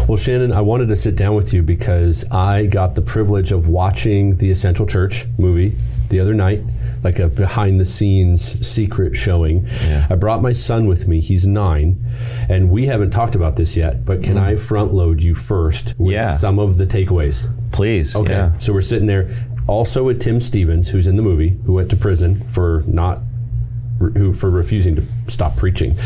Well, Shannon, I wanted to sit down with you because I got the privilege of watching the Essential Church movie the other night, like a behind-the-scenes secret showing. Yeah. I brought my son with me. He's 9, and we haven't talked about this yet, but can I front-load you first with some of the takeaways? Please. Okay, so we're sitting there also with Tim Stevens, who's in the movie, who went to prison for refusing to stop preaching.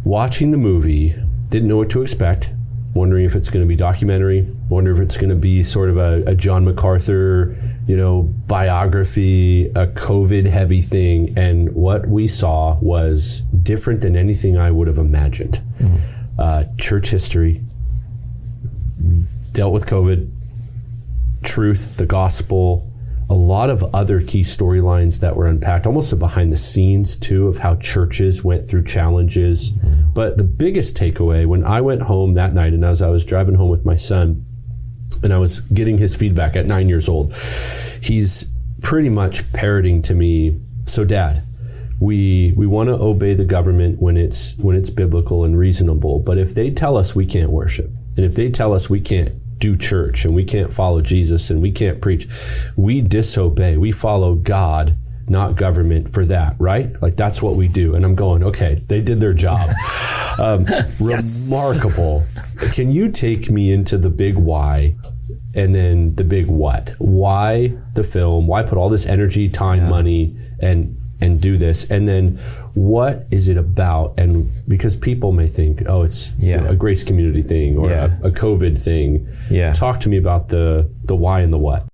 Watching the movie, didn't know what to expect, wondering if it's going to be documentary, wonder if it's going to be sort of a John MacArthur, biography, a COVID-heavy thing, and what we saw was different than anything I would have imagined. Church history, dealt with COVID, truth, the gospel, a lot of other key storylines that were unpacked, almost a behind the scenes too of how churches went through challenges. But the biggest takeaway, when I went home that night and as I was driving home with my son and I was getting his feedback at 9 years old, he's pretty much parroting to me, so Dad, we want to obey the government when it's biblical and reasonable, but if they tell us we can't worship, and if they tell us we can't do church and we can't follow Jesus and we can't preach, we disobey. We follow God, not government for that, right? Like that's what we do. And I'm going, okay, they did their job. Remarkable. Can you take me into the big why and then the big what? Why the film? Why put all this energy, time, money, and do this? And then what is it about? And because people may think, oh, it's a Grace Community thing or a COVID thing. Talk to me about the why and the what.